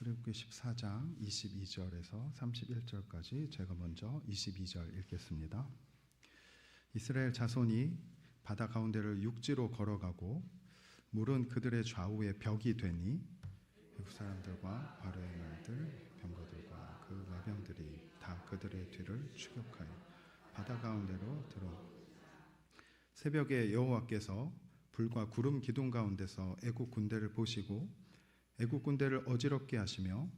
출애굽기 14장 22절에서 31절까지 제가 먼저 22절 읽겠습니다. 이스라엘 자손이 바다 가운데를 육지로 걸어가고 물은 그들의 좌우에 벽이 되니 애굽 사람들과 바로의 말들 병거들과 그 마병들이 다 그들의 뒤를 추격하여 바다 가운데로 들어 새벽에 여호와께서 불과 구름 기둥 가운데서 애굽 군대를 보시고 애굽 군대를 어지럽게 하시며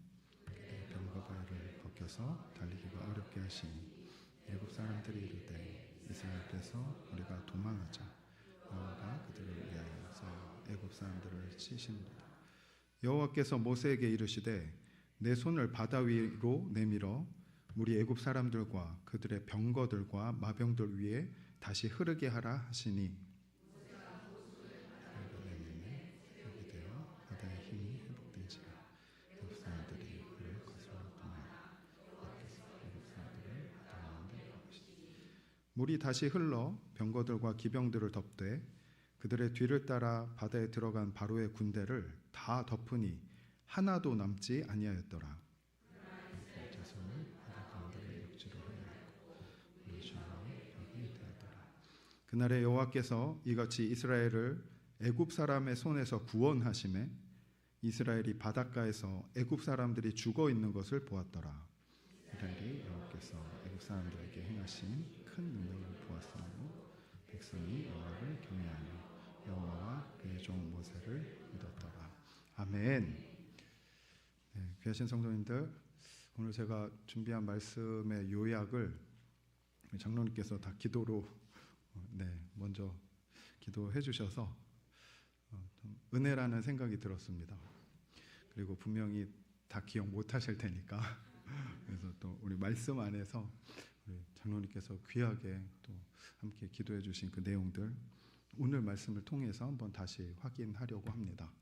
그들의 병거바위를 벗겨서 달리기가 어렵게 하시니 애굽 사람들이 이르되 이스라엘 앞에서 우리가 도망하자. 여호와가 그들을 위하여 싸워 애굽 사람들을 치시는도다. 여호와께서 모세에게 이르시되 내 손을 바다 위로 내밀어 물이 애굽 사람들과 그들의 병거들과 마병들 위에 다시 흐르게 하라 하시니 여기 되어 바다의 힘이 회복된지라. 애굽 사람들이 그를 거슬러 도망하여 애굽 사람들을 바다 가운데 가보시니 물이 다시 흘러 병거들과 기병들을 덮되 그들의 뒤를 따라 바다에 들어간 바로의 군대를 다 덮으니 하나도 남지 아니하였더라. 자손을 바다 가운데를 육지로 흘려놓고 우리 주님의 벽이 되었더라. 그날에 여호와께서 이같이 이스라엘을 애굽 사람의 손에서 구원하시매 이스라엘이 바닷가에서 애굽 사람들이 죽어 있는 것을 보았더라. 이스라엘이 여호와께서 애굽 사람들에게 행하신 큰 능력을 보았으므로 백성이 여호와를 경외하며 여호와와 그의 종 모세를 믿었더라. 아멘. 네, 귀하신 성도님들, 오늘 제가 준비한 말씀의 요약을 장로님께서 다 기도로 먼저 기도해 주셔서 좀 은혜라는 생각이 들었습니다. 그리고 분명히 다 기억 못 하실 테니까 그래서 또 우리 말씀 안에서 우리 장로님께서 귀하게 또 함께 기도해 주신 그 내용들 오늘 말씀을 통해서 한번 다시 확인하려고 합니다.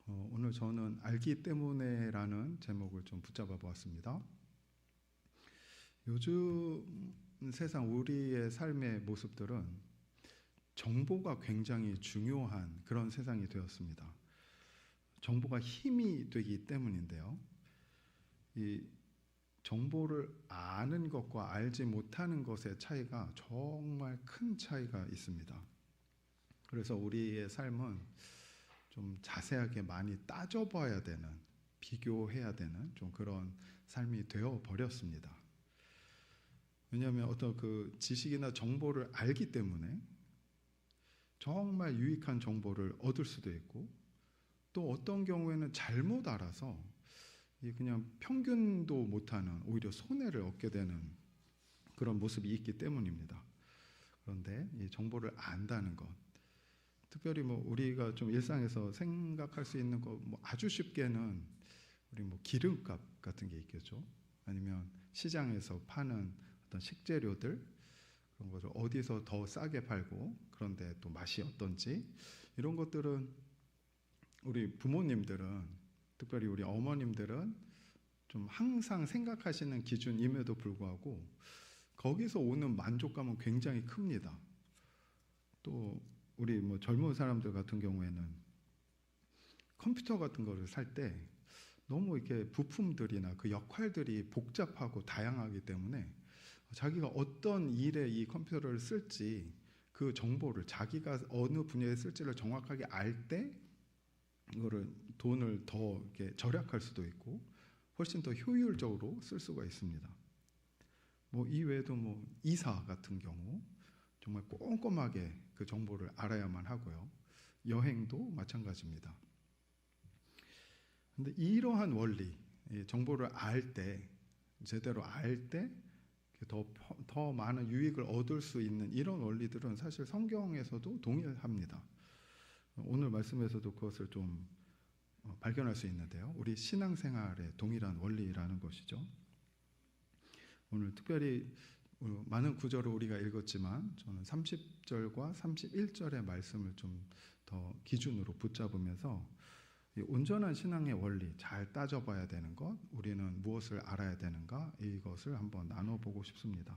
오늘 저는 알기 때문에라는 제목을 좀 붙잡아 보았습니다. 요즘 세상 우리의 삶의 모습들은 정보가 굉장히 중요한 그런 세상이 되었습니다. 정보가 힘이 되기 때문인데요. 이 정보를 아는 것과 알지 못하는 것의 차이가 정말 큰 차이가 있습니다. 그래서 우리의 삶은 좀 자세하게 많이 따져봐야 되는, 비교해야 되는 좀 그런 삶이 되어 버렸습니다. 왜냐하면 어떤 그 지식이나 정보를 알기 때문에 정말 유익한 정보를 얻을 수도 있고 또 어떤 경우에는 잘못 알아서 그냥 평균도 못하는 오히려 손해를 얻게 되는 그런 모습이 있기 때문입니다. 그런데 이 정보를 안다는 것, 특별히 우리가 좀 일상에서 생각할 수 있는 거 아주 쉽게는 우리 기름값 같은 게 있겠죠. 아니면 시장에서 파는 어떤 식재료들 그런 것을 어디서 더 싸게 팔고 그런데 또 맛이 어떤지 이런 것들은 우리 부모님들은 특별히 우리 어머님들은 좀 항상 생각하시는 기준임에도 불구하고 거기서 오는 만족감은 굉장히 큽니다. 또 우리 젊은 사람들 같은 경우에는 컴퓨터 같은 거를 살 때 너무 이렇게 부품들이나 그 역할들이 복잡하고 다양하기 때문에 자기가 어떤 일에 이 컴퓨터를 쓸지 그 정보를 자기가 어느 분야에 쓸지를 정확하게 알 때 이거를 돈을 더 이렇게 절약할 수도 있고 훨씬 더 효율적으로 쓸 수가 있습니다. 이 외에도 이사 같은 경우 정말 꼼꼼하게 그 정보를 알아야만 하고요. 여행도 마찬가지입니다. 그런데 이러한 원리, 정보를 알 때, 제대로 알 때 더 많은 유익을 얻을 수 있는 이런 원리들은 사실 성경에서도 동일합니다. 오늘 말씀에서도 그것을 좀 발견할 수 있는데요. 우리 신앙생활의 동일한 원리라는 것이죠. 오늘 특별히 많은 구절을 우리가 읽었지만 저는 30절과 31절의 말씀을 좀 더 기준으로 붙잡으면서 온전한 신앙의 원리, 잘 따져봐야 되는 것, 우리는 무엇을 알아야 되는가 이것을 한번 나눠보고 싶습니다.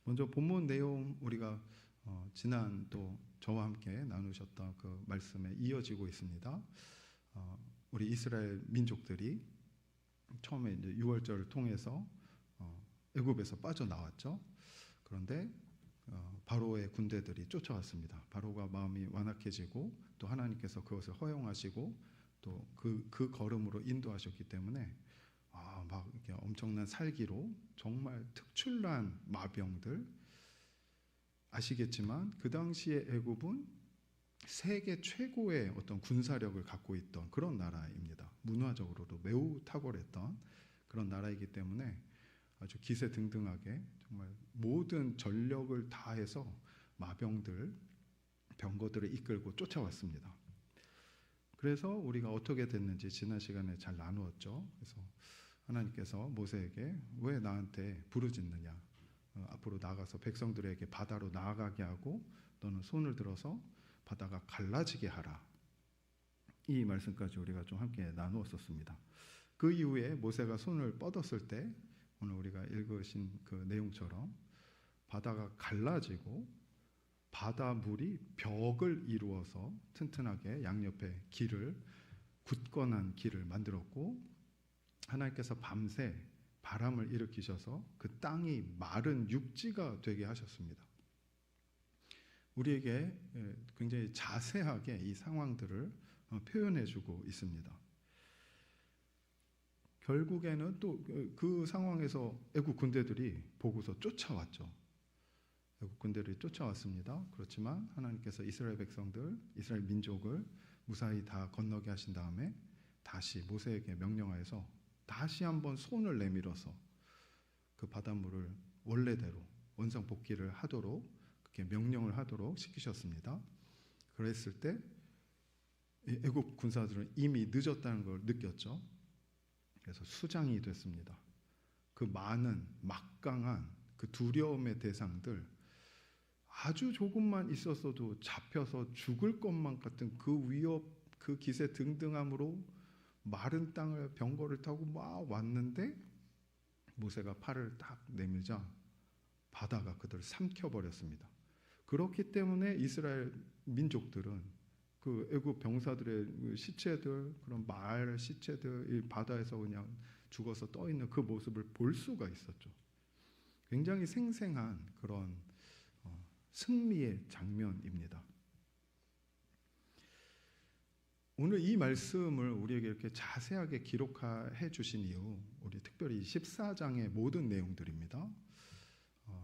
먼저 본문 내용 우리가 지난 또 저와 함께 나누셨던 그 말씀에 이어지고 있습니다. 우리 이스라엘 민족들이 처음에 이제 유월절을 통해서 애굽에서 빠져나왔죠. 그런데 바로의 군대들이 쫓아왔습니다. 바로가 마음이 완악해지고 또 하나님께서 그것을 허용하시고 또 그 걸음으로 인도하셨기 때문에 막 이렇게 엄청난 살기로 정말 특출난 마병들, 아시겠지만 그 당시에 애굽은 세계 최고의 어떤 군사력을 갖고 있던 그런 나라입니다. 문화적으로도 매우 탁월했던 그런 나라이기 때문에 아주 기세등등하게 정말 모든 전력을 다해서 병거들을 이끌고 쫓아왔습니다. 그래서 우리가 어떻게 됐는지 지난 시간에 잘 나누었죠. 그래서 하나님께서 모세에게 왜 나한테 부르짖느냐, 앞으로 나가서 백성들에게 바다로 나아가게 하고 너는 손을 들어서 바다가 갈라지게 하라. 이 말씀까지 우리가 좀 함께 나누었었습니다. 그 이후에 모세가 손을 뻗었을 때 오늘 우리가 읽으신 그 내용처럼 바다가 갈라지고 바다물이 벽을 이루어서 튼튼하게 양옆에 굳건한 길을 만들었고, 하나님께서 밤새 바람을 일으키셔서 그 땅이 마른 육지가 되게 하셨습니다. 우리에게 굉장히 자세하게 이 상황들을 표현해주고 있습니다. 결국에는 또 그 상황에서 애국 군대들이 보고서 쫓아왔죠. 애국 군대들이 쫓아왔습니다. 그렇지만 하나님께서 이스라엘 백성들, 이스라엘 민족을 무사히 다 건너게 하신 다음에 다시 모세에게 명령하여서 다시 한번 손을 내밀어서 그 바닷물을 원래대로 원상복귀를 하도록 그렇게 명령을 하도록 시키셨습니다. 그랬을 때 애국 군사들은 이미 늦었다는 걸 느꼈죠. 그래서 수장이 됐습니다. 그 많은 막강한 그 두려움의 대상들, 아주 조금만 있었어도 잡혀서 죽을 것만 같은 그 위협, 그 기세 등등함으로 마른 땅을 병거를 타고 막 왔는데 모세가 팔을 딱 내밀자 바다가 그들을 삼켜버렸습니다. 그렇기 때문에 이스라엘 민족들은 그 애굽 병사들의 시체들, 그런 말 시체들, 이 바다에서 그냥 죽어서 떠 있는 그 모습을 볼 수가 있었죠. 굉장히 생생한 그런 승리의 장면입니다. 오늘 이 말씀을 우리에게 이렇게 자세하게 기록해 주신 이유, 우리 특별히 14장의 모든 내용들입니다.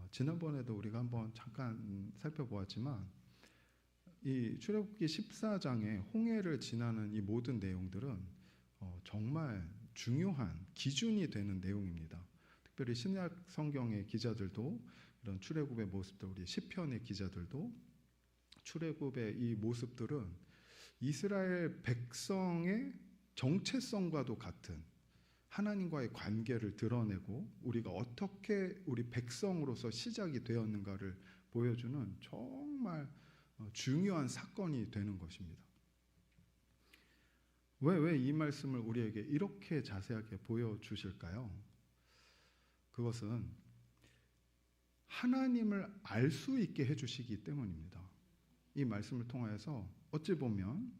지난번에도 우리가 한번 잠깐 살펴보았지만 이 출애굽기 14장의 홍해를 지나는 이 모든 내용들은 정말 중요한 기준이 되는 내용입니다. 특별히 신약 성경의 기자들도 이런 출애굽의 모습들, 우리 시편의 기자들도 출애굽의 이 모습들은 이스라엘 백성의 정체성과도 같은 하나님과의 관계를 드러내고 우리가 어떻게 우리 백성으로서 시작이 되었는가를 보여주는 정말 중요한 사건이 되는 것입니다. 왜 이 말씀을 우리에게 이렇게 자세하게 보여주실까요? 그것은 하나님을 알 수 있게 해주시기 때문입니다. 이 말씀을 통하여서 어찌 보면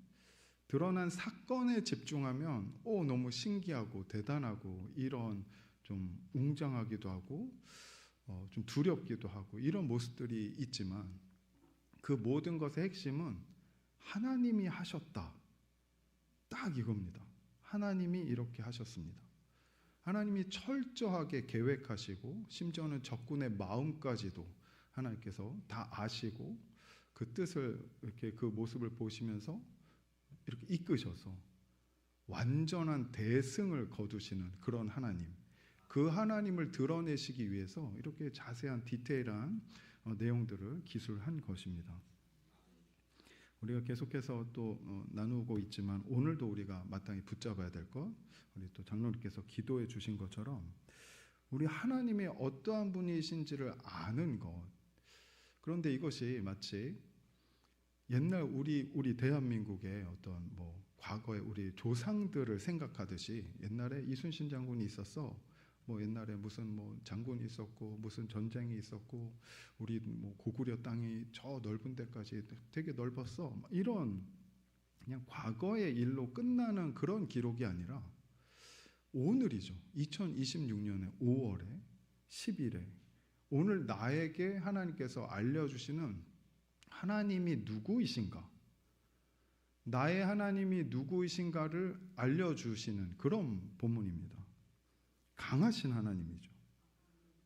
드러난 사건에 집중하면 너무 신기하고 대단하고 이런 좀 웅장하기도 하고 좀 두렵기도 하고 이런 모습들이 있지만 그 모든 것의 핵심은 하나님이 하셨다. 딱 이겁니다. 하나님이 이렇게 하셨습니다. 하나님이 철저하게 계획하시고 심지어는 적군의 마음까지도 하나님께서 다 아시고 그 뜻을 이렇게 그 모습을 보시면서 이렇게 이끄셔서 완전한 대승을 거두시는 그런 하나님, 그 하나님을 드러내시기 위해서 이렇게 자세한 디테일한 내용들을 기술한 것입니다. 우리가 계속해서 또 나누고 있지만 오늘도 우리가 마땅히 붙잡아야 될 것, 우리 또 장로님께서 기도해 주신 것처럼 우리 하나님의 어떠한 분이신지를 아는 것. 그런데 이것이 마치 옛날 우리 대한민국의 어떤 과거의 우리 조상들을 생각하듯이 옛날에 이순신 장군이 있었어. 옛날에 무슨 장군이 있었고 무슨 전쟁이 있었고 우리 고구려 땅이 저 넓은 데까지 되게 넓었어. 이런 그냥 과거의 일로 끝나는 그런 기록이 아니라 오늘이죠. 2026년의 5월에 10일에 오늘 나에게 하나님께서 알려주시는 하나님이 누구이신가, 나의 하나님이 누구이신가를 알려주시는 그런 본문입니다. 강하신 하나님이죠.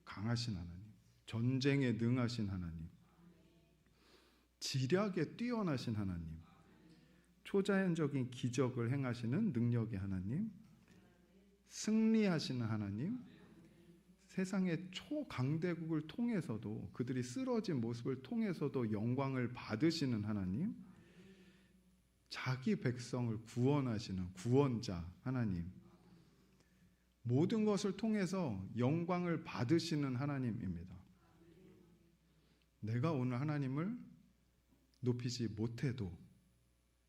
강하신 하나님, 전쟁에 능하신 하나님, 지략에 뛰어나신 하나님, 초자연적인 기적을 행하시는 능력의 하나님, 승리하시는 하나님, 세상의 초강대국을 통해서도 그들이 쓰러진 모습을 통해서도 영광을 받으시는 하나님, 자기 백성을 구원하시는 구원자 하나님, 모든 것을 통해서 영광을 받으시는 하나님입니다. 내가 오늘 하나님을 높이지 못해도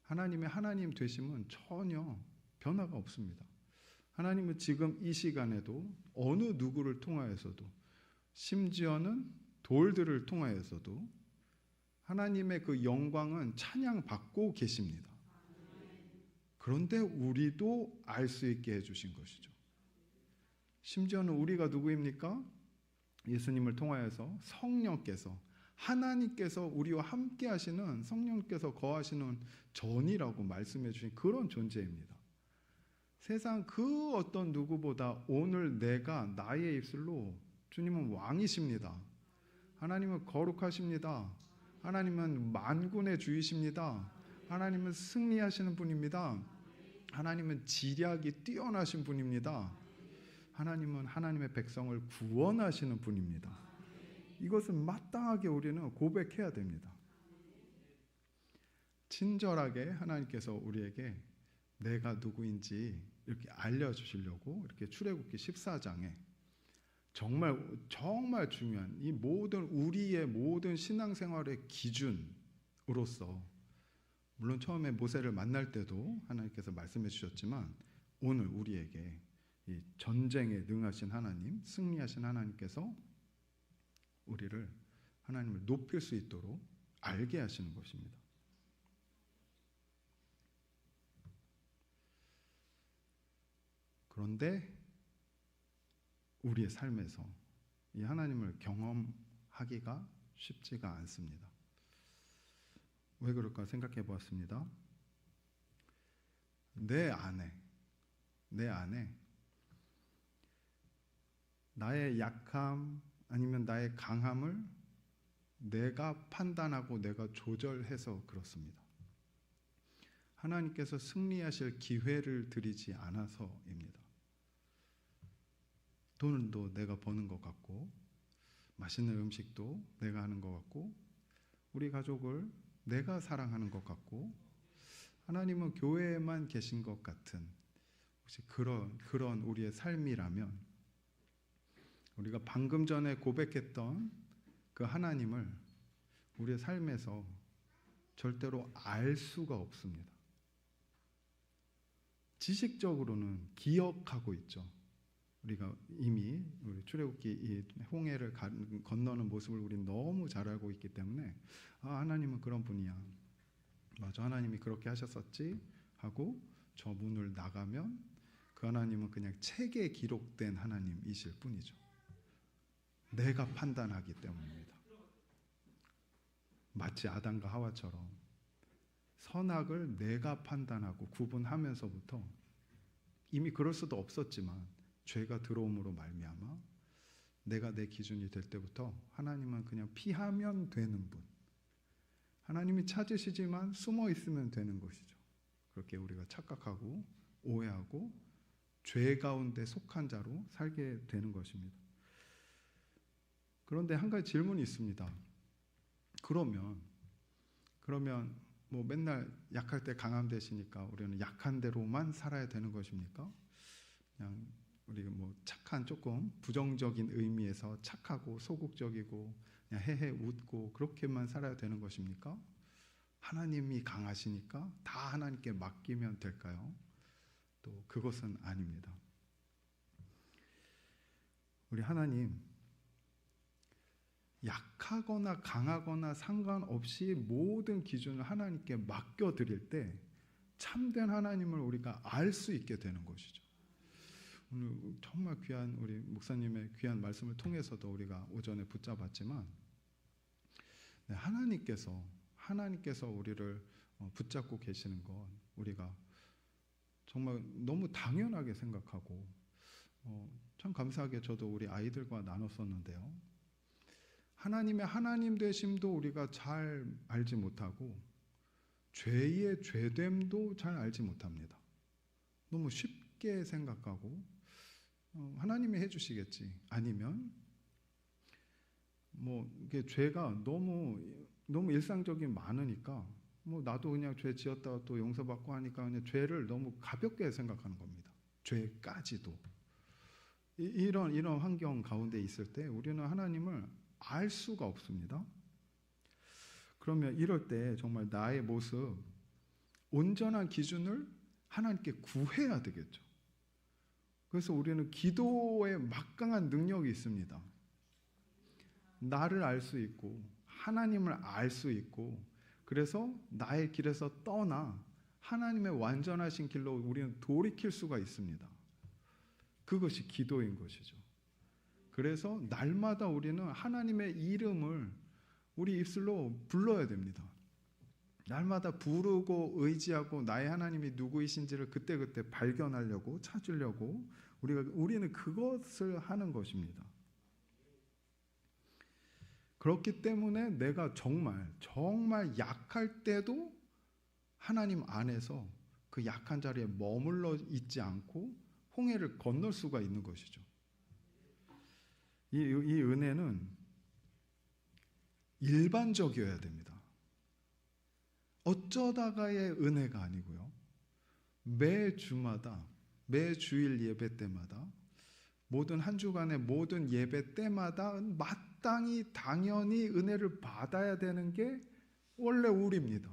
하나님의 하나님 되심은 전혀 변화가 없습니다. 하나님은 지금 이 시간에도 어느 누구를 통하여서도, 심지어는 돌들을 통하여서도 하나님의 그 영광은 찬양받고 계십니다. 그런데 우리도 알 수 있게 해주신 것이죠. 심지어는 우리가 누구입니까? 예수님을 통하여서 성령께서, 하나님께서 우리와 함께 하시는, 성령께서 거하시는 전이라고 말씀해 주신 그런 존재입니다. 세상 그 어떤 누구보다 오늘 내가 나의 입술로 주님은 왕이십니다. 하나님은 거룩하십니다. 하나님은 만군의 주이십니다. 하나님은 승리하시는 분입니다. 하나님은 지략이 뛰어나신 분입니다. 하나님은 하나님의 백성을 구원하시는 분입니다. 이것은 마땅하게 우리는 고백해야 됩니다. 친절하게 하나님께서 우리에게 내가 누구인지 이렇게 알려주시려고 이렇게 출애굽기 14장에 정말 중요한 이 모든 우리의 모든 신앙생활의 기준으로서, 물론 처음에 모세를 만날 때도 하나님께서 말씀해 주셨지만 오늘 우리에게 이 전쟁에 능하신 하나님, 승리하신 하나님께서 우리를, 하나님을 높일 수 있도록 알게 하시는 것입니다. 그런데 우리의 삶에서 이 하나님을 경험하기가 쉽지가 않습니다. 왜 그럴까 생각해 보았습니다. 내 안에 나의 약함 아니면 나의 강함을 내가 판단하고 내가 조절해서 그렇습니다. 하나님께서 승리하실 기회를 드리지 않아서입니다. 돈도 내가 버는 것 같고, 맛있는 음식도 내가 하는 것 같고, 우리 가족을 내가 사랑하는 것 같고, 하나님은 교회에만 계신 것 같은 혹시 그런 우리의 삶이라면, 우리가 방금 전에 고백했던 그 하나님을 우리의 삶에서 절대로 알 수가 없습니다. 지식적으로는 기억하고 있죠. 우리가 이미 우리 출애굽기 이 홍해를 건너는 모습을 우리는 너무 잘 알고 있기 때문에 하나님은 그런 분이야. 맞아, 하나님이 그렇게 하셨었지 하고 저 문을 나가면 그 하나님은 그냥 책에 기록된 하나님이실 뿐이죠. 내가 판단하기 때문입니다. 마치 아담과 하와처럼 선악을 내가 판단하고 구분하면서부터, 이미 그럴 수도 없었지만 죄가 들어옴으로 말미암아 내가 내 기준이 될 때부터 하나님은 그냥 피하면 되는 분, 하나님이 찾으시지만 숨어 있으면 되는 것이죠. 그렇게 우리가 착각하고 오해하고 죄 가운데 속한 자로 살게 되는 것입니다. 그런데 한 가지 질문이 있습니다. 그러면 뭐 맨날 약할 때 강함 되시니까 우리는 약한 대로만 살아야 되는 것입니까? 그냥 우리가 뭐 착한, 조금 부정적인 의미에서 착하고 소극적이고 그냥 헤헤 웃고 그렇게만 살아야 되는 것입니까? 하나님이 강하시니까 다 하나님께 맡기면 될까요? 또 그것은 아닙니다. 우리 하나님, 약하거나 강하거나 상관없이 모든 기준을 하나님께 맡겨드릴 때 참된 하나님을 우리가 알 수 있게 되는 것이죠. 오늘 정말 귀한 우리 목사님의 귀한 말씀을 통해서도 우리가 오전에 붙잡았지만 하나님께서 우리를 붙잡고 계시는 건 우리가 정말 너무 당연하게 생각하고 참 감사하게 저도 우리 아이들과 나눴었는데요. 하나님의 하나님 되심도 우리가 잘 알지 못하고 죄의 죄됨도 잘 알지 못합니다. 너무 쉽게 생각하고 하나님이 해주시겠지, 아니면 이게 죄가 너무 일상적인 많으니까 나도 그냥 죄 지었다가 또 용서받고 하니까 그냥 죄를 너무 가볍게 생각하는 겁니다. 죄까지도. 이런 환경 가운데 있을 때 우리는 하나님을 알 수가 없습니다. 그러면 이럴 때 정말 나의 모습, 온전한 기준을 하나님께 구해야 되겠죠. 그래서 우리는 기도에 막강한 능력이 있습니다. 나를 알 수 있고 하나님을 알 수 있고, 그래서 나의 길에서 떠나 하나님의 완전하신 길로 우리는 돌이킬 수가 있습니다. 그것이 기도인 것이죠. 그래서 날마다 우리는 하나님의 이름을 우리 입술로 불러야 됩니다. 날마다 부르고 의지하고 나의 하나님이 누구이신지를 그때그때 발견하려고, 찾으려고 우리는 그것을 하는 것입니다. 그렇기 때문에 내가 정말 약할 때도 하나님 안에서 그 약한 자리에 머물러 있지 않고 홍해를 건널 수가 있는 것이죠. 이 은혜는 일반적이어야 됩니다. 어쩌다가의 은혜가 아니고요. 매 주마다, 매 주일 예배 때마다, 모든 한 주간의 모든 예배 때마다 마땅히 당연히 은혜를 받아야 되는 게 원래 우리입니다.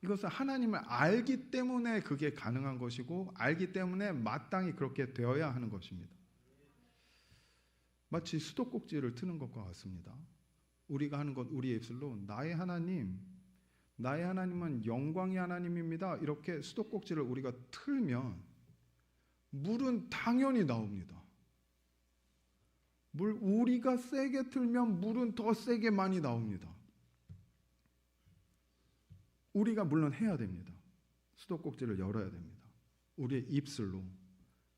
이것은 하나님을 알기 때문에 그게 가능한 것이고, 알기 때문에 마땅히 그렇게 되어야 하는 것입니다. 마치 수도꼭지를 트는 것과 같습니다. 우리가 하는 것, 우리의 입술로 나의 하나님은 영광의 하나님입니다, 이렇게 수도꼭지를 우리가 틀면 물은 당연히 나옵니다. 우리가 세게 틀면 물은 더 세게 많이 나옵니다. 우리가 물론 해야 됩니다. 수도꼭지를 열어야 됩니다. 우리의 입술로.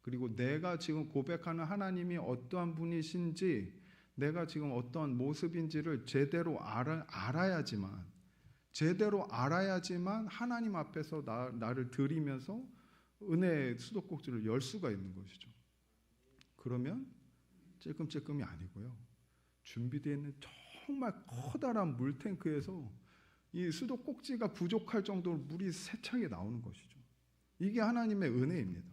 그리고 내가 지금 고백하는 하나님이 어떠한 분이신지, 내가 지금 어떠한 모습인지를 제대로 알아야지만 하나님 앞에서 나를 드리면서 은혜의 수도꼭지를 열 수가 있는 것이죠. 그러면 찔끔찔끔이 아니고요, 준비되어 있는 정말 커다란 물탱크에서 이 수도꼭지가 부족할 정도로 물이 세차게 나오는 것이죠. 이게 하나님의 은혜입니다.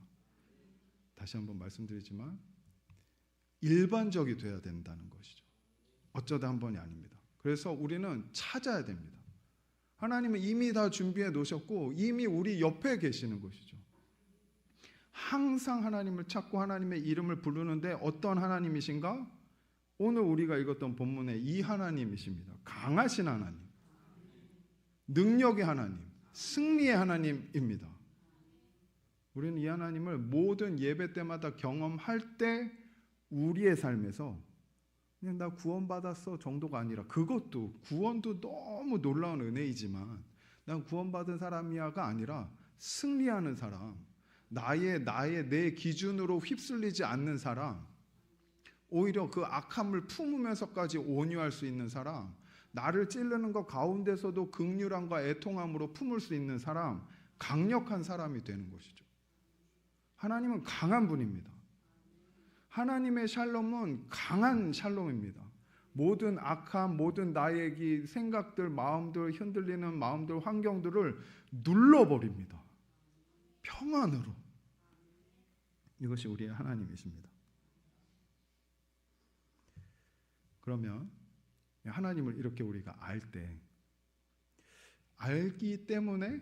다시 한번 말씀드리지만 일반적이 돼야 된다는 것이죠. 어쩌다 한 번이 아닙니다. 그래서 우리는 찾아야 됩니다. 하나님은 이미 다 준비해 놓으셨고 이미 우리 옆에 계시는 것이죠. 항상 하나님을 찾고 하나님의 이름을 부르는데 어떤 하나님이신가? 오늘 우리가 읽었던 본문의 이 하나님이십니다. 강하신 하나님, 능력의 하나님, 승리의 하나님입니다. 우리는 이 하나님을 모든 예배 때마다 경험할 때 우리의 삶에서 그냥 나 구원받았어 정도가 아니라, 구원도 너무 놀라운 은혜이지만 난 구원받은 사람이야가 아니라 승리하는 사람, 내 기준으로 휩쓸리지 않는 사람, 오히려 그 악함을 품으면서까지 온유할 수 있는 사람, 나를 찌르는 것 가운데서도 긍휼함과 애통함으로 품을 수 있는 사람, 강력한 사람이 되는 것이죠. 하나님은 강한 분입니다. 하나님의 샬롬은 강한 샬롬입니다. 모든 악함, 모든 나의 생각들, 마음들, 흔들리는 마음들, 환경들을 눌러버립니다. 평안으로. 이것이 우리의 하나님이십니다. 그러면 하나님을 이렇게 우리가 알기 때문에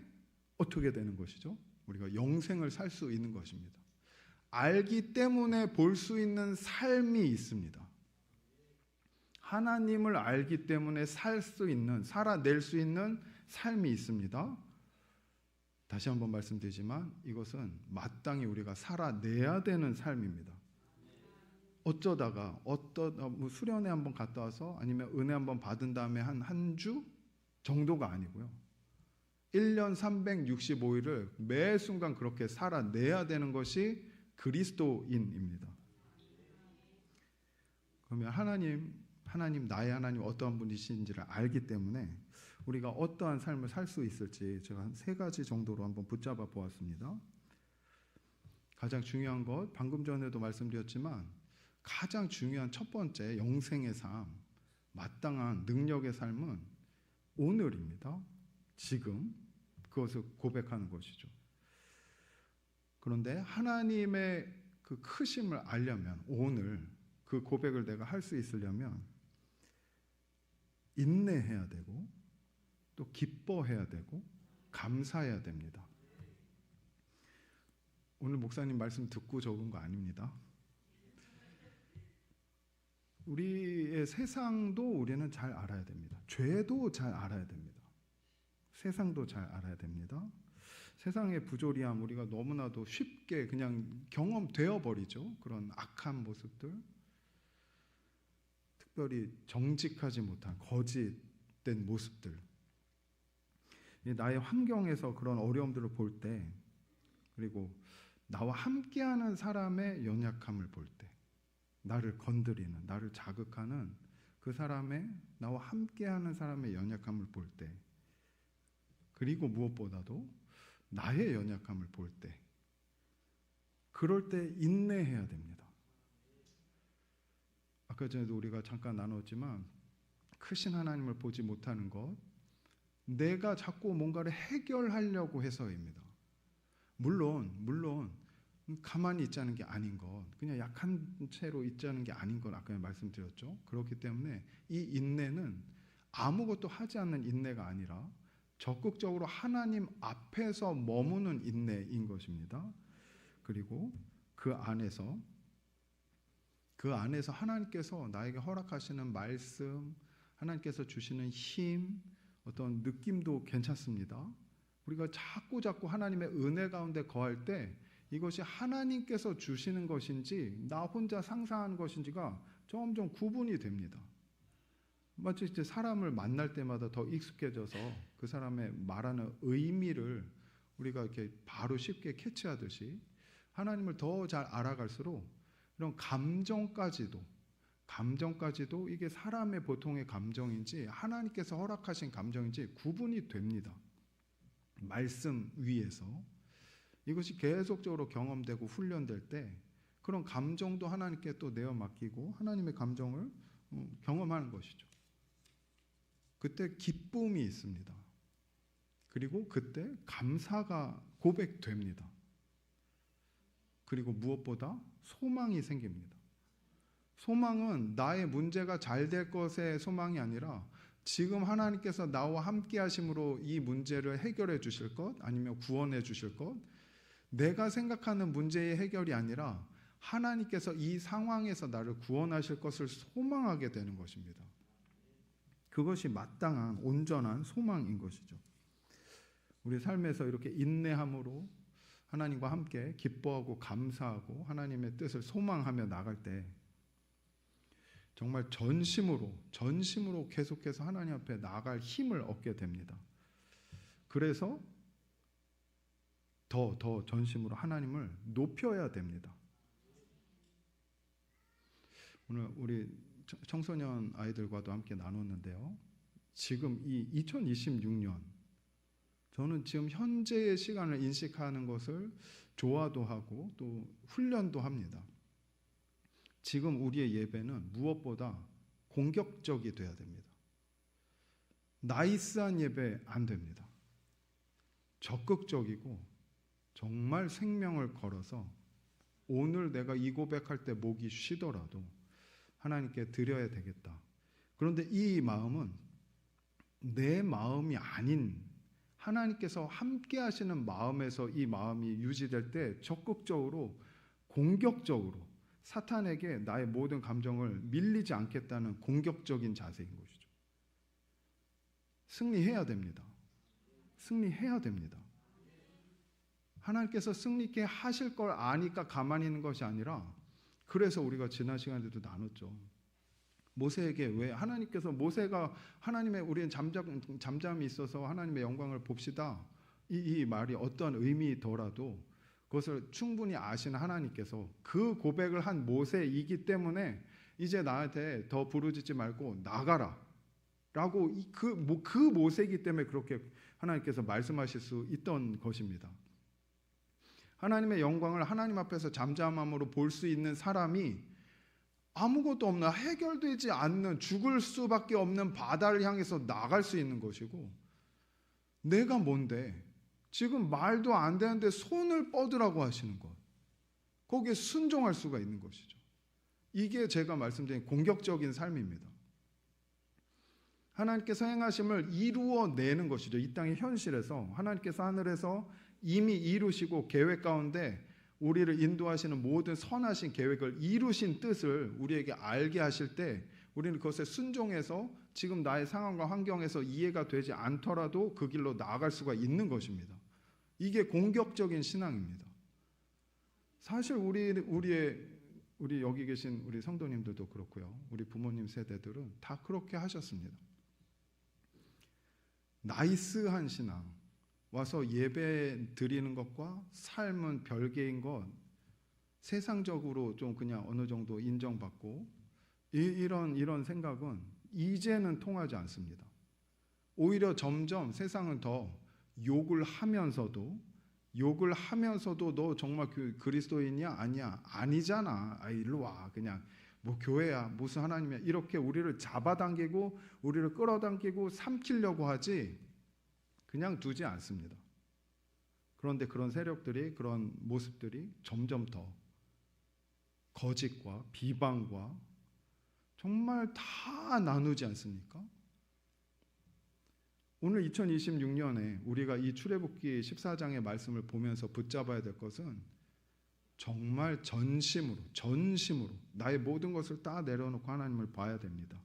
어떻게 되는 것이죠? 우리가 영생을 살 수 있는 것입니다. 알기 때문에 볼 수 있는 삶이 있습니다. 하나님을 알기 때문에 살아낼 수 있는 삶이 있습니다. 다시 한번 말씀드리지만 이것은 마땅히 우리가 살아내야 되는 삶입니다. 어쩌다가 뭐 수련회 한번 갔다 와서 아니면 은혜 한번 받은 다음에 한 주 정도가 아니고요. 1년 365일을 매 순간 그렇게 살아내야 되는 것이 그리스도인입니다. 그러면 하나님 나의 하나님 어떠한 분이신지를 알기 때문에 우리가 어떠한 삶을 살 수 있을지 제가 한 3가지 정도로 한번 붙잡아 보았습니다. 가장 중요한 것, 방금 전에도 말씀드렸지만 가장 중요한 첫 번째 영생의 삶, 마땅한 능력의 삶은 오늘입니다. 지금 그것을 고백하는 것이죠. 그런데 하나님의 그 크심을 알려면 오늘 그 고백을 내가 할 수 있으려면 인내해야 되고 또 기뻐해야 되고 감사해야 됩니다. 오늘 목사님 말씀 듣고 적은 거 아닙니다. 우리의 세상도 우리는 잘 알아야 됩니다. 죄도 잘 알아야 됩니다. 세상도 잘 알아야 됩니다. 세상의 부조리함 우리가 너무나도 쉽게 그냥 경험되어 버리죠. 그런 악한 모습들, 특별히 정직하지 못한 거짓된 모습들, 나의 환경에서 그런 어려움들을 볼 때, 그리고 나와 함께하는 사람의 연약함을 볼 때, 나를 건드리는, 나를 자극하는 그 사람의, 나와 함께하는 사람의 연약함을 볼 때, 그리고 무엇보다도 나의 연약함을 볼 때, 그럴 때 인내해야 됩니다. 아까 전에도 우리가 잠깐 나눴지만 크신 하나님을 보지 못하는 것, 내가 자꾸 뭔가를 해결하려고 해서입니다. 물론 가만히 있자는 게 아닌 것, 그냥 약한 채로 있자는 게 아닌 것 아까 말씀드렸죠. 그렇기 때문에 이 인내는 아무것도 하지 않는 인내가 아니라 적극적으로 하나님 앞에서 머무는 인내인 것입니다. 그리고 그 안에서 하나님께서 나에게 허락하시는 말씀, 하나님께서 주시는 힘, 어떤 느낌도 괜찮습니다. 우리가 자꾸 하나님의 은혜 가운데 거할 때 이것이 하나님께서 주시는 것인지 나 혼자 상상하는 것인지가 점점 구분이 됩니다. 마치 이제 사람을 만날 때마다 더 익숙해져서 그 사람의 말하는 의미를 우리가 이렇게 바로 쉽게 캐치하듯이 하나님을 더 잘 알아갈수록 이런 감정까지도 이게 사람의 보통의 감정인지 하나님께서 허락하신 감정인지 구분이 됩니다. 말씀 위에서 이것이 계속적으로 경험되고 훈련될 때 그런 감정도 하나님께 또 내어 맡기고 하나님의 감정을 경험하는 것이죠. 그때 기쁨이 있습니다. 그리고 그때 감사가 고백됩니다. 그리고 무엇보다 소망이 생깁니다. 소망은 나의 문제가 잘 될 것의 소망이 아니라 지금 하나님께서 나와 함께 하심으로 이 문제를 해결해 주실 것, 아니면 구원해 주실 것, 내가 생각하는 문제의 해결이 아니라 하나님께서 이 상황에서 나를 구원하실 것을 소망하게 되는 것입니다. 그것이 마땅한 온전한 소망인 것이죠. 우리 삶에서 이렇게 인내함으로 하나님과 함께 기뻐하고 감사하고 하나님의 뜻을 소망하며 나갈 때 정말 전심으로 계속해서 하나님 앞에 나아갈 힘을 얻게 됩니다. 그래서 더 전심으로 하나님을 높여야 됩니다. 오늘 우리 청소년 아이들과도 함께 나눴는데요. 지금 이 2026년 저는 지금 현재의 시간을 인식하는 것을 좋아도 하고 또 훈련도 합니다. 지금 우리의 예배는 무엇보다 공격적이 돼야 됩니다. 나이스한 예배 안 됩니다. 적극적이고 정말 생명을 걸어서 오늘 내가 이 고백할 때 목이 쉬더라도 하나님께 드려야 되겠다. 그런데 이 마음은 내 마음이 아닌 하나님께서 함께 하시는 마음에서 이 마음이 유지될 때 적극적으로 공격적으로 사탄에게 나의 모든 감정을 밀리지 않겠다는 공격적인 자세인 것이죠. 승리해야 됩니다. 승리해야 됩니다. 하나님께서 승리케 하실 걸 아니까 가만히 있는 것이 아니라, 그래서 우리가 지난 시간에도 나눴죠. 모세에게 왜 하나님께서, 모세가 하나님의, 우리는 잠잠이 있어서 하나님의 영광을 봅시다, 이 말이 어떤 의미더라도 그것을 충분히 아시는 하나님께서 그 고백을 한 모세이기 때문에 이제 나한테 더 부르짖지 말고 나가라 라고, 그 모세이기 때문에 그렇게 하나님께서 말씀하실 수 있던 것입니다. 하나님의 영광을 하나님 앞에서 잠잠함으로 볼 수 있는 사람이 아무것도 없는, 해결되지 않는, 죽을 수밖에 없는 바다를 향해서 나갈 수 있는 것이고, 내가 뭔데 지금 말도 안 되는데 손을 뻗으라고 하시는 것, 거기에 순종할 수가 있는 것이죠. 이게 제가 말씀드린 공격적인 삶입니다. 하나님께서 행하심을 이루어내는 것이죠. 이 땅의 현실에서 하나님께서 하늘에서 이미 이루시고 계획 가운데 우리를 인도하시는 모든 선하신 계획을 이루신 뜻을 우리에게 알게 하실 때, 우리는 그것에 순종해서 지금 나의 상황과 환경에서 이해가 되지 않더라도 그 길로 나아갈 수가 있는 것입니다. 이게 공격적인 신앙입니다. 사실 우리 여기 계신 우리 성도님들도 그렇고요, 우리 부모님 세대들은 다 그렇게 하셨습니다. 나이스한 신앙, 와서 예배 드리는 것과 삶은 별개인 것, 세상적으로 좀 그냥 어느 정도 인정받고, 이런 생각은 이제는 통하지 않습니다. 오히려 점점 세상은 더 욕을 하면서도 너 정말 그리스도인이야? 아니야. 아니잖아. 일로 와. 그냥 뭐 교회야, 무슨 하나님이야, 이렇게 우리를 잡아당기고 우리를 끌어당기고 삼키려고 하지 그냥 두지 않습니다. 그런데 그런 세력들이, 그런 모습들이 점점 더 거짓과 비방과 정말 다 나누지 않습니까? 오늘 2026년에 우리가 이 출애굽기 14장의 말씀을 보면서 붙잡아야 될 것은 정말 전심으로 나의 모든 것을 다 내려놓고 하나님을 봐야 됩니다.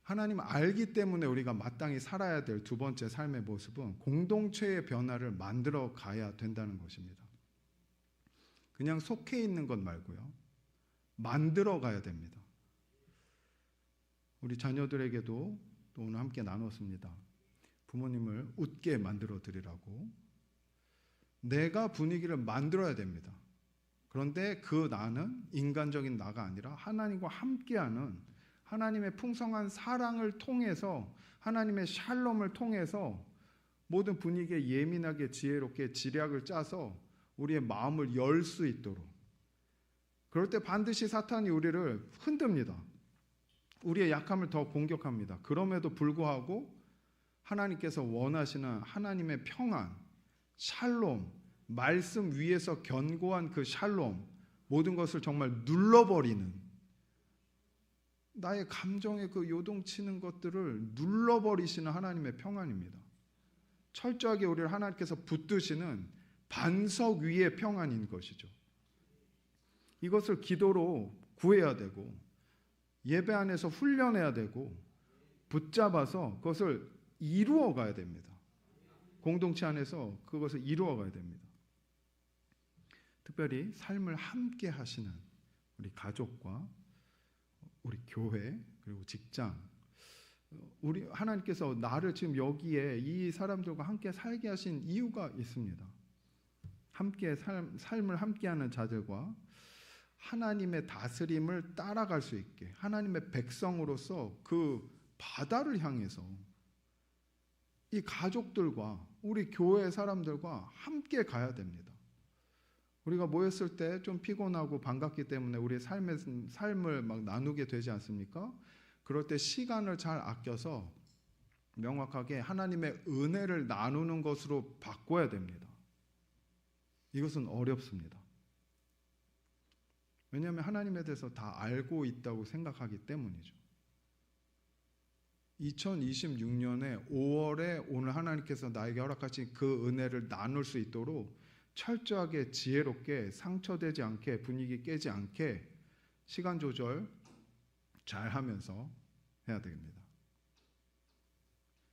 하나님 알기 때문에 우리가 마땅히 살아야 될 두 번째 삶의 모습은 공동체의 변화를 만들어 가야 된다는 것입니다. 그냥 속해 있는 것 말고요, 만들어 가야 됩니다. 우리 자녀들에게도 또 오늘 함께 나눴습니다. 부모님을 웃게 만들어 드리라고. 내가 분위기를 만들어야 됩니다. 그런데 그 나는 인간적인 나가 아니라 하나님과 함께하는, 하나님의 풍성한 사랑을 통해서, 하나님의 샬롬을 통해서 모든 분위기에 예민하게 지혜롭게 지략을 짜서 우리의 마음을 열 수 있도록. 그럴 때 반드시 사탄이 우리를 흔듭니다. 우리의 약함을 더 공격합니다. 그럼에도 불구하고 하나님께서 원하시는 하나님의 평안, 샬롬, 말씀 위에서 견고한 그 샬롬, 모든 것을 정말 눌러버리는, 나의 감정의 그 요동치는 것들을 눌러버리시는 하나님의 평안입니다. 철저하게 우리를 하나님께서 붙드시는 반석 위의 평안인 것이죠. 이것을 기도로 구해야 되고, 예배 안에서 훈련해야 되고, 붙잡아서 그것을 이루어 가야 됩니다. 공동체 안에서 그것을 이루어 가야 됩니다. 특별히 삶을 함께 하시는 우리 가족과 우리 교회, 그리고 직장, 우리 하나님께서 나를 지금 여기에 이 사람들과 함께 살게 하신 이유가 있습니다. 함께 삶을 함께하는 자들과 하나님의 다스림을 따라갈 수 있게, 하나님의 백성으로서 그 바다를 향해서 이 가족들과 우리 교회 사람들과 함께 가야 됩니다. 우리가 모였을 때 좀 피곤하고 반갑기 때문에 우리 삶을 막 나누게 되지 않습니까? 그럴 때 시간을 잘 아껴서 명확하게 하나님의 은혜를 나누는 것으로 바꿔야 됩니다. 이것은 어렵습니다. 왜냐하면 하나님에 대해서 다 알고 있다고 생각하기 때문이죠. 2026년에 5월에 오늘 하나님께서 나에게 허락하신 그 은혜를 나눌 수 있도록 철저하게 지혜롭게, 상처되지 않게, 분위기 깨지 않게 시간 조절 잘 하면서 해야 됩니다.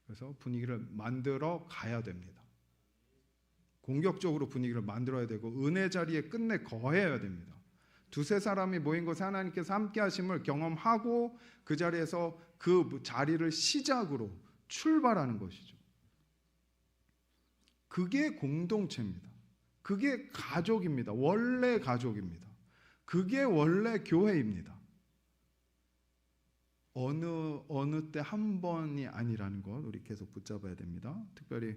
그래서 분위기를 만들어 가야 됩니다. 공격적으로 분위기를 만들어야 되고 은혜 자리에 끝내 거해야 됩니다. 두세 사람이 모인 곳에 하나님께서 함께 하심을 경험하고 그 자리에서 그 자리를 시작으로 출발하는 것이죠. 그게 공동체입니다. 그게 가족입니다. 원래 가족입니다. 그게 원래 교회입니다. 어느 때 한 번이 아니라는 것 우리 계속 붙잡아야 됩니다. 특별히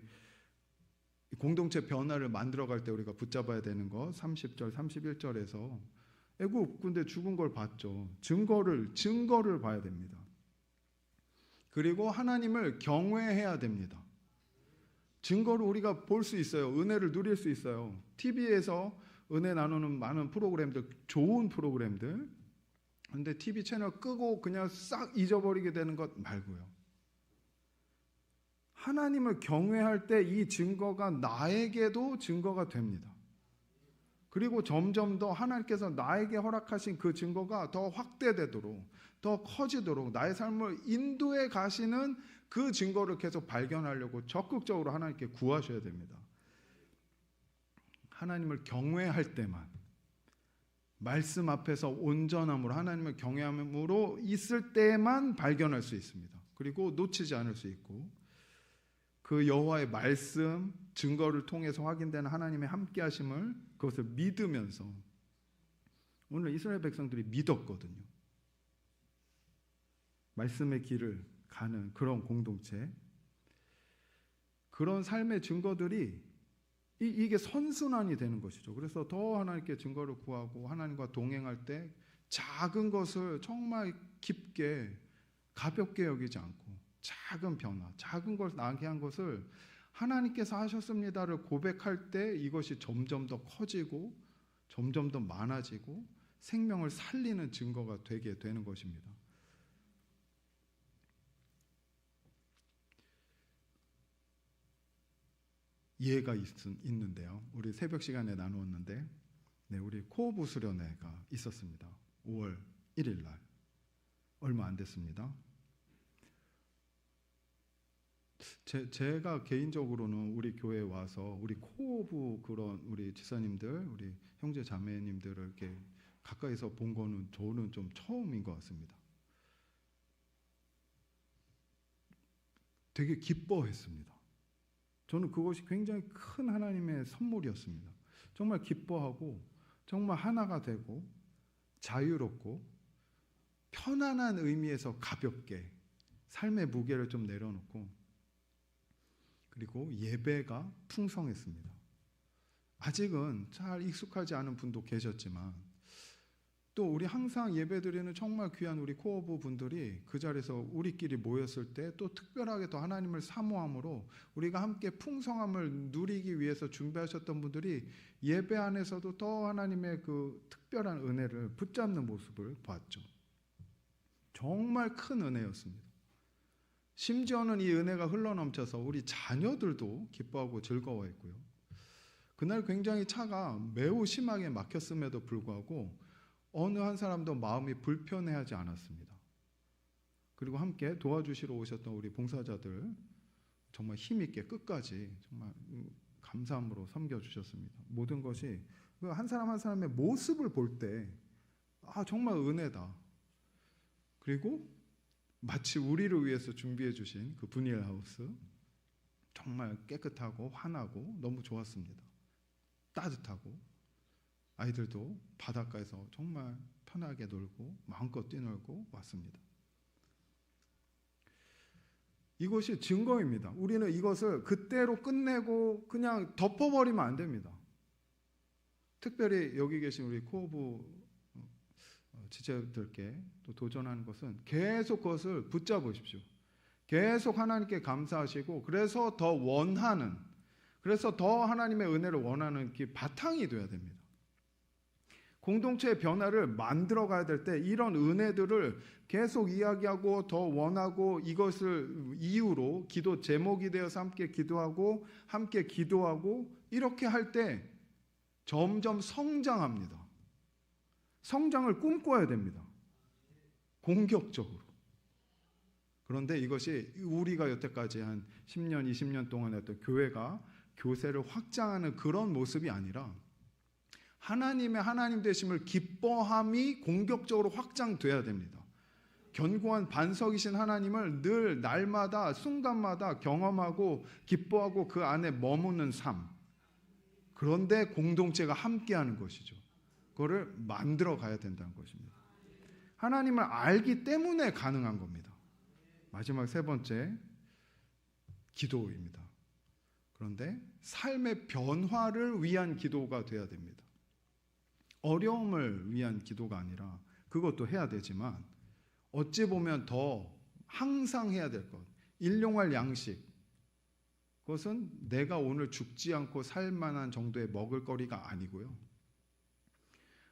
공동체 변화를 만들어갈 때 우리가 붙잡아야 되는 것 30절 31절에서 애굽 군대 죽은 걸 봤죠. 증거를 봐야 됩니다. 그리고 하나님을 경외해야 됩니다. 증거를 우리가 볼 수 있어요. 은혜를 누릴 수 있어요. TV에서 은혜 나누는 많은 프로그램들, 좋은 프로그램들. 근데 TV 채널 끄고 그냥 싹 잊어버리게 되는 것 말고요. 하나님을 경외할 때 이 증거가 나에게도 증거가 됩니다. 그리고 점점 더 하나님께서 나에게 허락하신 그 증거가 더 확대되도록, 더 커지도록 나의 삶을 인도해 가시는 그 증거를 계속 발견하려고 적극적으로 하나님께 구하셔야 됩니다. 하나님을 경외할 때만, 말씀 앞에서 온전함으로 하나님을 경외함으로 있을 때만 발견할 수 있습니다. 그리고 놓치지 않을 수 있고 그 여호와의 말씀, 증거를 통해서 확인되는 하나님의 함께하심을 그것을 믿으면서 오늘 이스라엘 백성들이 믿었거든요. 말씀의 길을 가는 그런 공동체, 그런 삶의 증거들이 이게 선순환이 되는 것이죠. 그래서 더 하나님께 증거를 구하고 하나님과 동행할 때 작은 것을 정말 깊게 가볍게 여기지 않고 작은 변화, 작은 걸 나게 한 것을 하나님께서 하셨습니다를 고백할 때 이것이 점점 더 커지고 점점 더 많아지고 생명을 살리는 증거가 되게 되는 것입니다. 예가 있는데요. 우리 새벽 시간에 나누었는데 우리 코오브 수련회가 있었습니다. 5월 1일 날 얼마 안 됐습니다. 제가 개인적으로는 우리 교회에 와서 우리 코오브 그런 우리 지사님들, 우리 형제 자매님들을 이렇게 가까이서 본 거는 저는 좀 처음인 것 같습니다. 되게 기뻐했습니다. 저는 그것이 굉장히 큰 하나님의 선물이었습니다. 정말 기뻐하고 정말 하나가 되고 자유롭고 편안한 의미에서 가볍게 삶의 무게를 좀 내려놓고 그리고 예배가 풍성했습니다. 아직은 잘 익숙하지 않은 분도 계셨지만 또 우리 항상 예배드리는 정말 귀한 우리 코어부 분들이 그 자리에서 우리끼리 모였을 때 또 특별하게 더 하나님을 사모함으로 우리가 함께 풍성함을 누리기 위해서 준비하셨던 분들이 예배 안에서도 더 하나님의 그 특별한 은혜를 붙잡는 모습을 봤죠. 정말 큰 은혜였습니다. 심지어는 이 은혜가 흘러넘쳐서 우리 자녀들도 기뻐하고 즐거워했고요. 그날 굉장히 차가 매우 심하게 막혔음에도 불구하고 어느 한 사람도 마음이 불편해하지 않았습니다. 그리고 함께 도와주시러 오셨던 우리 봉사자들 정말 힘있게 끝까지 정말 감사함으로 섬겨주셨습니다. 모든 것이 한 사람 한 사람의 모습을 볼 때 정말 은혜다. 그리고 마치 우리를 위해서 준비해 주신 그 분일하우스 정말 깨끗하고 환하고 너무 좋았습니다. 따뜻하고 아이들도 바닷가에서 정말 편하게 놀고 마음껏 뛰놀고 왔습니다. 이것이 증거입니다. 우리는 이것을 그때로 끝내고 그냥 덮어버리면 안 됩니다. 특별히 여기 계신 우리 코오브 지체들께 또 도전하는 것은 계속 그것을 붙잡으십시오. 계속 하나님께 감사하시고 그래서 더 원하는, 그래서 더 하나님의 은혜를 원하는 그 바탕이 되어야 됩니다. 공동체의 변화를 만들어 가야 될 때 이런 은혜들을 계속 이야기하고 더 원하고 이것을 이유로 기도 제목이 되어서 함께 기도하고 이렇게 할 때 점점 성장합니다. 성장을 꿈꿔야 됩니다. 공격적으로. 그런데 이것이 우리가 여태까지 한 10년, 20년 동안 했던 교회가 교세를 확장하는 그런 모습이 아니라 하나님의 하나님 되심을 기뻐함이 공격적으로 확장돼야 됩니다. 견고한 반석이신 하나님을 늘 날마다 순간마다 경험하고 기뻐하고 그 안에 머무는 삶. 그런데 공동체가 함께하는 것이죠. 그거를 만들어 가야 된다는 것입니다. 하나님을 알기 때문에 가능한 겁니다. 마지막 세 번째, 기도입니다. 그런데 삶의 변화를 위한 기도가 돼야 됩니다. 어려움을 위한 기도가 아니라, 그것도 해야 되지만 어찌 보면 더 항상 해야 될 것, 일용할 양식, 그것은 내가 오늘 죽지 않고 살 만한 정도의 먹을 거리가 아니고요,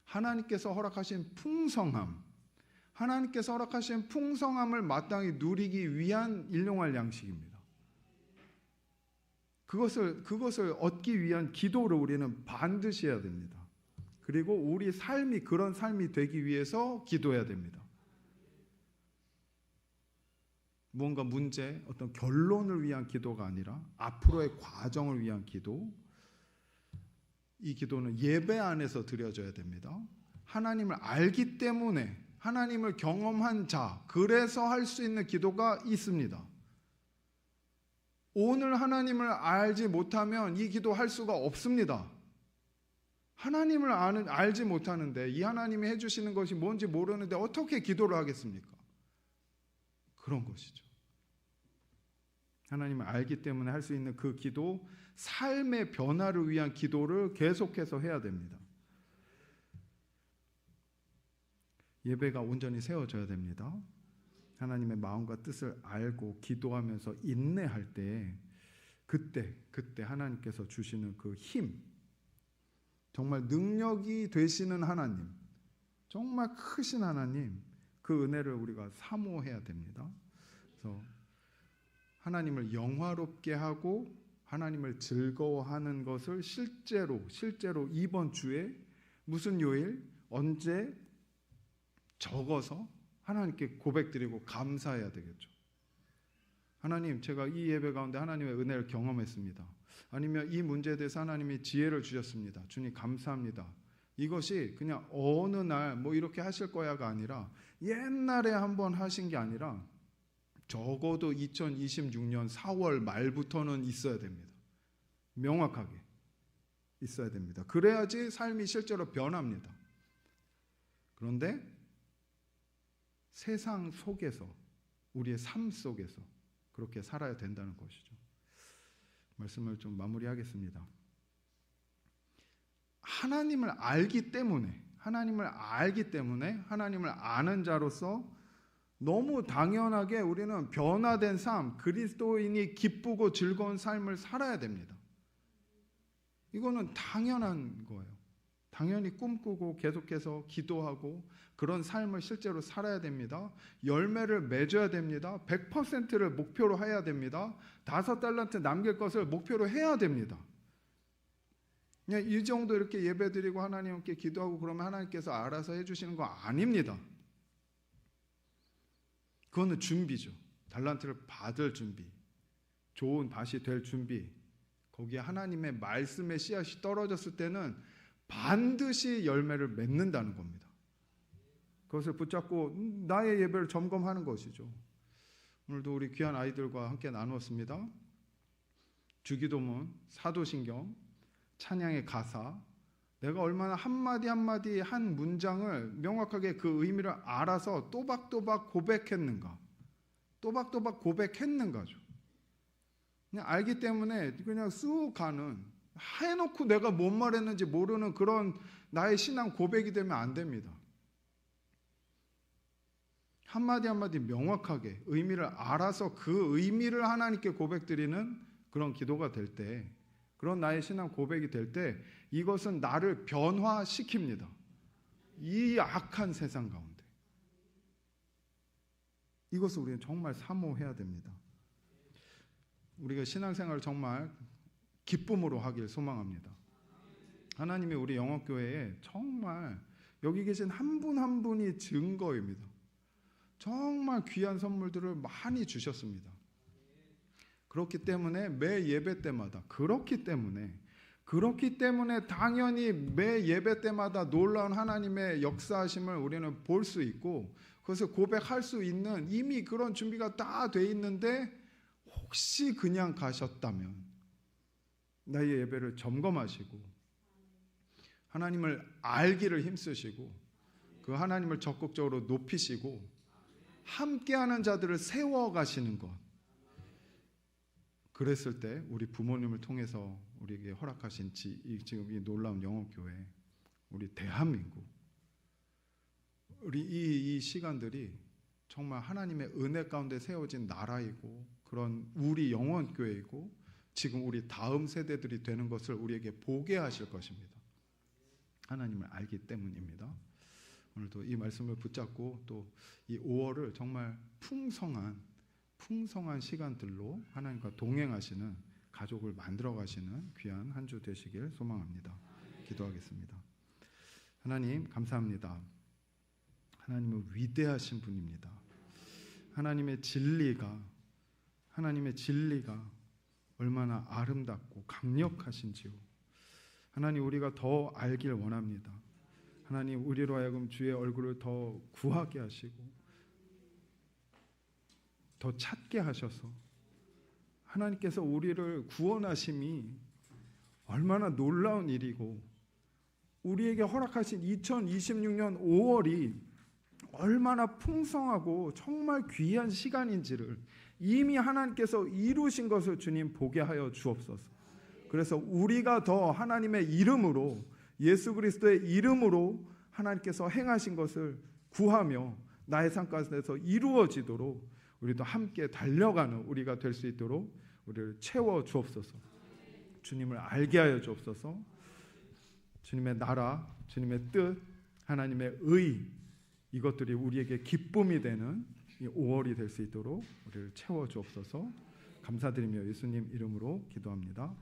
하나님께서 허락하신 풍성함, 하나님께서 허락하신 풍성함을 마땅히 누리기 위한 일용할 양식입니다. 그것을 얻기 위한 기도를 우리는 반드시 해야 됩니다. 그리고 우리 삶이 그런 삶이 되기 위해서 기도해야 됩니다. 무언가 문제, 어떤 결론을 위한 기도가 아니라 앞으로의 과정을 위한 기도. 이 기도는 예배 안에서 드려져야 됩니다. 하나님을 알기 때문에, 하나님을 경험한 자, 그래서 할 수 있는 기도가 있습니다. 오늘 하나님을 알지 못하면 이 기도 할 수가 없습니다. 하나님을 알지 못하는데, 이 하나님이 해주시는 것이 뭔지 모르는데 어떻게 기도를 하겠습니까? 그런 것이죠. 하나님을 알기 때문에 할 수 있는 그 기도, 삶의 변화를 위한 기도를 계속해서 해야 됩니다. 예배가 온전히 세워져야 됩니다. 하나님의 마음과 뜻을 알고 기도하면서 인내할 때, 그때 하나님께서 주시는 그 힘, 정말 능력이 되시는 하나님, 정말 크신 하나님, 그 은혜를 우리가 사모해야 됩니다. 그래서 하나님을 영화롭게 하고 하나님을 즐거워하는 것을 실제로 이번 주에 무슨 요일, 언제 적어서 하나님께 고백드리고 감사해야 되겠죠. 하나님, 제가 이 예배 가운데 하나님의 은혜를 경험했습니다. 아니면 이 문제에 대해서 하나님이 지혜를 주셨습니다. 주님 감사합니다. 이것이 그냥 어느 날 뭐 이렇게 하실 거야가 아니라, 옛날에 한번 하신 게 아니라 적어도 2026년 4월 말부터는 있어야 됩니다. 명확하게 있어야 됩니다. 그래야지 삶이 실제로 변합니다. 그런데 세상 속에서, 우리의 삶 속에서 그렇게 살아야 된다는 것이죠. 말씀을 좀 마무리하겠습니다. 하나님을 알기 때문에 하나님을 아는 자로서 너무 당연하게 우리는 변화된 삶, 그리스도인이 기쁘고 즐거운 삶을 살아야 됩니다. 이거는 당연한 거예요. 당연히 꿈꾸고 계속해서 기도하고 그런 삶을 실제로 살아야 됩니다. 열매를 맺어야 됩니다. 100%를 목표로 해야 됩니다. 5달란트 남길 것을 목표로 해야 됩니다. 그냥 이 정도 이렇게 예배드리고 하나님께 기도하고 그러면 하나님께서 알아서 해주시는 거 아닙니다. 그거는 준비죠. 달란트를 받을 준비, 좋은 밭이 될 준비, 거기에 하나님의 말씀의 씨앗이 떨어졌을 때는 반드시 열매를 맺는다는 겁니다. 그것을 붙잡고 나의 예배를 점검하는 것이죠. 오늘도 우리 귀한 아이들과 함께 나누었습니다. 주기도문, 사도신경, 찬양의 가사, 내가 얼마나 한마디 한마디 한 문장을 명확하게 그 의미를 알아서 또박또박 고백했는가죠. 그냥 알기 때문에 그냥 쑥 가는, 해놓고 내가 뭔 말했는지 모르는 그런 나의 신앙 고백이 되면 안 됩니다. 한마디 한마디 명확하게 의미를 알아서 그 의미를 하나님께 고백드리는 그런 기도가 될 때, 그런 나의 신앙 고백이 될 때 이것은 나를 변화시킵니다. 이 악한 세상 가운데 이것을 우리는 정말 사모해야 됩니다. 우리가 신앙생활을 정말 기쁨으로 하길 소망합니다. 하나님이 우리 영업교회에 정말 여기 계신 한 분 한 분이 증거입니다. 정말 귀한 선물들을 많이 주셨습니다. 그렇기 때문에 매 예배 때마다 그렇기 때문에 당연히 매 예배 때마다 놀라운 하나님의 역사하심을 우리는 볼 수 있고 그것을 고백할 수 있는 이미 그런 준비가 다 돼 있는데 혹시 그냥 가셨다면 나의 예배를 점검하시고 하나님을 알기를 힘쓰시고 그 하나님을 적극적으로 높이시고 함께하는 자들을 세워가시는 것, 그랬을 때 우리 부모님을 통해서 우리에게 허락하신 지금 이 놀라운 영업교회, 우리 대한민국, 우리 이 시간들이 정말 하나님의 은혜 가운데 세워진 나라이고 그런 우리 영원교회이고 지금 우리 다음 세대들이 되는 것을 우리에게 보게 하실 것입니다. 하나님을 알기 때문입니다. 오늘도 이 말씀을 붙잡고 또 이 5월을 정말 풍성한 시간들로 하나님과 동행하시는 가족을 만들어 가시는 귀한 한 주 되시길 소망합니다. 기도하겠습니다. 하나님 감사합니다. 하나님은 위대하신 분입니다. 하나님의 진리가 얼마나 아름답고 강력하신지요. 하나님 우리가 더 알길 원합니다. 하나님 우리로 하여금 주의 얼굴을 더 구하게 하시고 더 찾게 하셔서 하나님께서 우리를 구원하심이 얼마나 놀라운 일이고 우리에게 허락하신 2026년 5월이 얼마나 풍성하고 정말 귀한 시간인지를 이미 하나님께서 이루신 것을 주님 보게 하여 주옵소서. 그래서 우리가 더 하나님의 이름으로 예수 그리스도의 이름으로 하나님께서 행하신 것을 구하며 나의 삶 가운데서 이루어지도록 우리도 함께 달려가는 우리가 될 수 있도록 우리를 채워 주옵소서. 주님을 알게 하여 주옵소서. 주님의 나라, 주님의 뜻, 하나님의 의, 이것들이 우리에게 기쁨이 되는 이 5월이 될 수 있도록 우리를 채워 주옵소서. 감사드리며 예수님 이름으로 기도합니다.